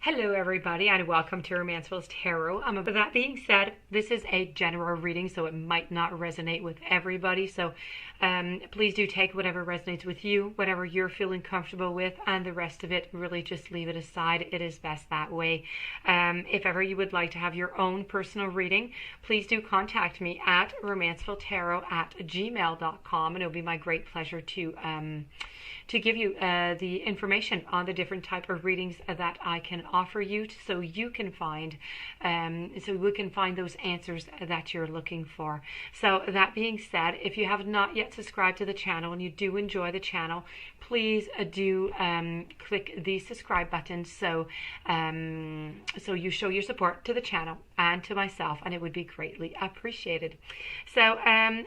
Hello everybody and welcome to Romanceful's Tarot. With that being said, this is a general reading, so it might not resonate with everybody. So please do take whatever resonates with you, whatever you're feeling comfortable with, and the rest of it, really just leave it aside. It is best that way. If ever you would like to have your own personal reading, please do contact me at romancefultarot@gmail.com, and it'll be my great pleasure to give you the information on the different type of readings that I can offer you, so you can find so we can find those answers that you're looking for. So that being said, if you have not yet subscribed to the channel and you do enjoy the channel, please do click the subscribe button so you show your support to the channel and to myself, and it would be greatly appreciated. So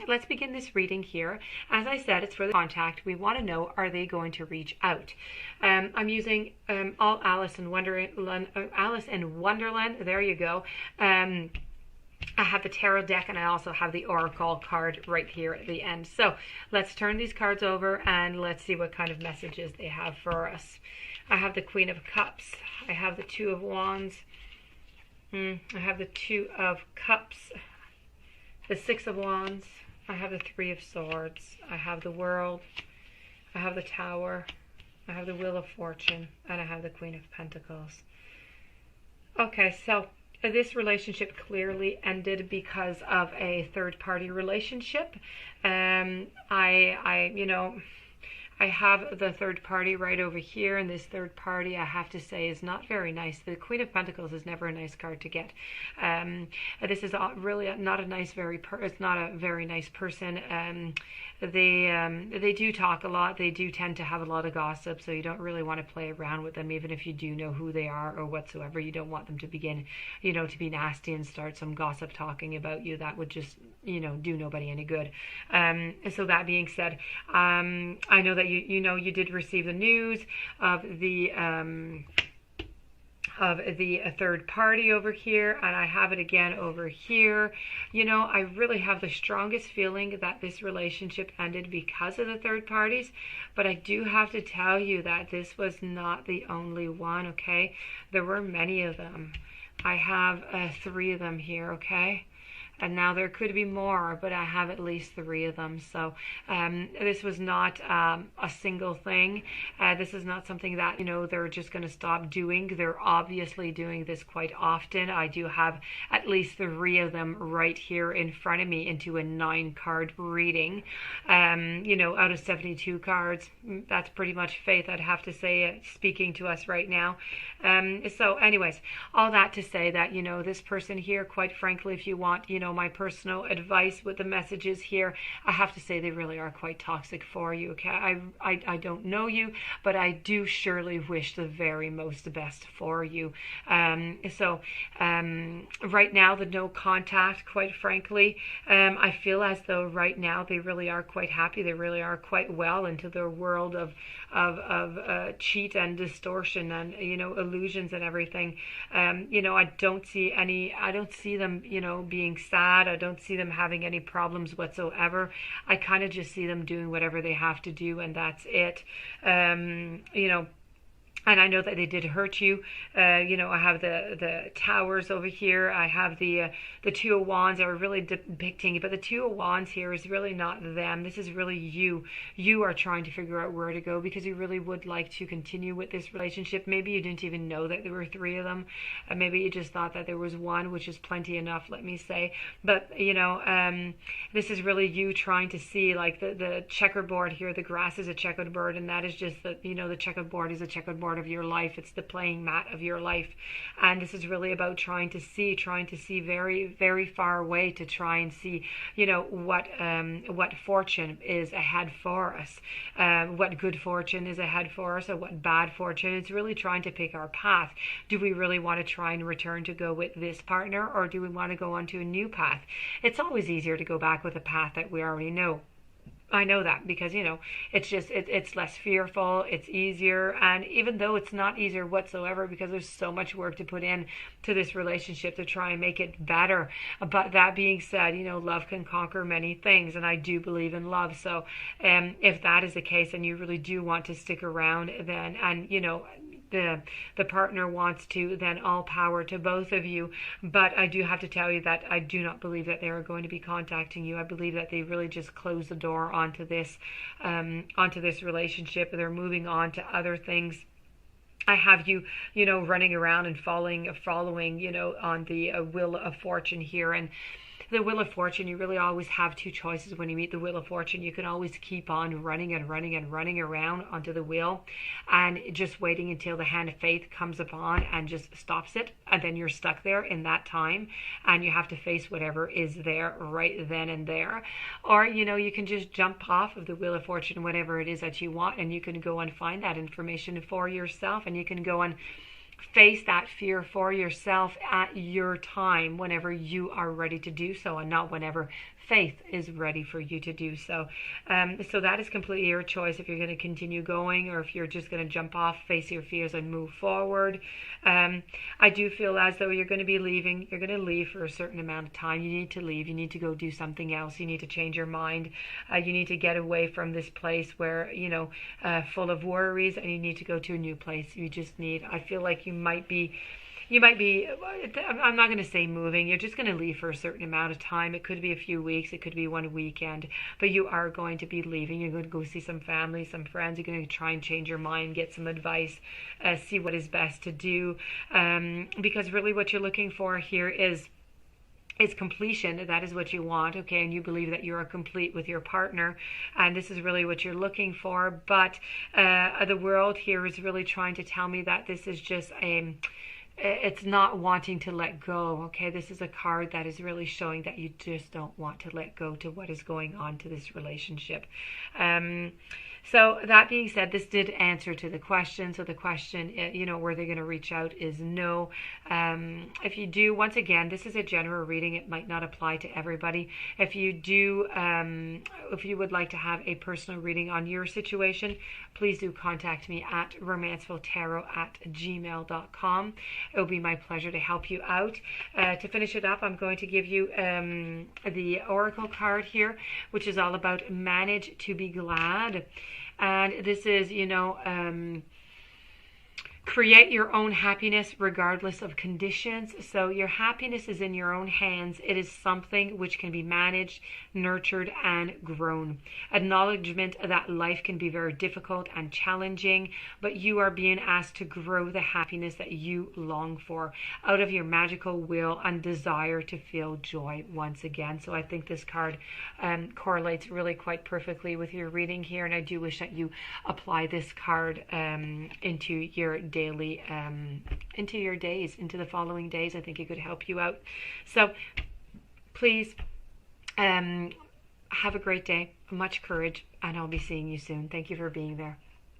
let's begin this reading here. As I said, it's for the contact. We want to know, are they going to reach out? I'm using all Alice in Wonderland. There you go. I have the tarot deck, and I also have the oracle card right here at the end. So let's turn these cards over and let's see what kind of messages they have for us. I have the Queen of Cups. I have the Two of Wands. I have the Two of Cups. The Six of Wands. I have the Three of Swords. I have the World. I have the Tower. I have the Wheel of Fortune. And I have the Queen of Pentacles. Okay, so this relationship clearly ended because of a third-party relationship. I have the third party right over here, and this third party, I have to say, is not very nice. The Queen of Pentacles is never a nice card to get. This is really not a nice, it's not a very nice person. They do talk a lot. They do tend to have a lot of gossip, so you don't really want to play around with them, even if you do know who they are or whatsoever. You don't want them to begin, to be nasty and start some gossip talking about you. That would just, do nobody any good. So that being said, I know that you did receive the news of the third party over here, and I have it again over here. I really have the strongest feeling that this relationship ended because of the third parties, but I do have to tell you that this was not the only one, okay? There were many of them. I have 3 of them here, okay? And now there could be more, but I have at least 3 of them. So this was not a single thing. This is not something that, they're just going to stop doing. They're obviously doing this quite often. I do have at least 3 of them right here in front of me into a 9-card reading. Out of 72 cards, that's pretty much faith, I'd have to say, speaking to us right now. So anyways, all that to say that, this person here, quite frankly, if you want, my personal advice with the messages here, I have to say they really are quite toxic for you, okay? I don't know you, but I do surely wish the very most best for you. Right now, the no contact, quite frankly, I feel as though right now they really are quite happy. They really are quite well into their world of cheat and distortion and, illusions and everything. I don't see them, being sad. I don't see them having any problems whatsoever. I kind of just see them doing whatever they have to do, and that's it. And I know that they did hurt you. I have the towers over here. I have the Two of Wands are really depicting, but the Two of Wands here is really not them. This is really you. You are trying to figure out where to go because you really would like to continue with this relationship. Maybe you didn't even know that there were 3 of them. Maybe you just thought that there was one, which is plenty enough, let me say. But, this is really you trying to see, like, the checkerboard here. The grass is a checkerboard, and that is just the checkerboard is a checkerboard of your life. It's the playing mat of your life, and this is really about trying to see very, very far away to try and see what fortune is ahead for us, what good fortune is ahead for us, or what bad fortune. It's really trying to pick our path. Do we really want to try and return to go with this partner, or do we want to go onto a new path? It's always easier to go back with a path that we already know. I know that because, it's just, it's less fearful, it's easier. And even though it's not easier whatsoever, because there's so much work to put in to this relationship to try and make it better. But that being said, love can conquer many things, and I do believe in love. So if that is the case and you really do want to stick around, then, and the partner wants to, then all power to both of you. But I do have to tell you that I do not believe that they are going to be contacting you. I believe that they really just closed the door onto this relationship. They're moving on to other things. I have you, running around and following, on the Wheel of Fortune here. And the Wheel of Fortune, you really always have two choices when you meet the Wheel of Fortune. You can always keep on running and running and running around onto the wheel and just waiting until the hand of faith comes upon and just stops it. And then you're stuck there in that time and you have to face whatever is there right then and there. Or, you can just jump off of the Wheel of Fortune, whatever it is that you want, and you can go and find that information for yourself, and you can go and face that fear for yourself at your time whenever you are ready to do so, and not whenever faith is ready for you to do so. So that is completely your choice, if you're going to continue going or if you're just going to jump off, face your fears and move forward. I do feel as though you're going to be leaving. You're going to leave for a certain amount of time. You need to leave. You need to go do something else. You need to change your mind. You need to get away from this place where, full of worries, and you need to go to a new place. I feel like you might be, I'm not going to say moving. You're just going to leave for a certain amount of time. It could be a few weeks. It could be one weekend. But you are going to be leaving. You're going to go see some family, some friends. You're going to try and change your mind, get some advice, see what is best to do. Because really what you're looking for here is completion. That is what you want, okay? And you believe that you are complete with your partner, and this is really what you're looking for. But the world here is really trying to tell me that this is just it's not wanting to let go, okay? This is a card that is really showing that you just don't want to let go to what is going on to this relationship. So that being said, this did answer to the question. So the question, were they going to reach out, is no. If you do, once again, this is a general reading. It might not apply to everybody. If you do, if you would like to have a personal reading on your situation, please do contact me at romanceviltarot@gmail.com. It will be my pleasure to help you out. To finish it up, I'm going to give you the Oracle card here, which is all about manage to be glad. And this is, create your own happiness regardless of conditions. So your happiness is in your own hands. It is something which can be managed, nurtured, and grown. Acknowledgement that life can be very difficult and challenging, but you are being asked to grow the happiness that you long for out of your magical will and desire to feel joy once again. So I think this card correlates really quite perfectly with your reading here, and I do wish that you apply this card into your daily, into your days, into the following days. I think it could help you out. So please have a great day, much courage, and I'll be seeing you soon. Thank you for being there.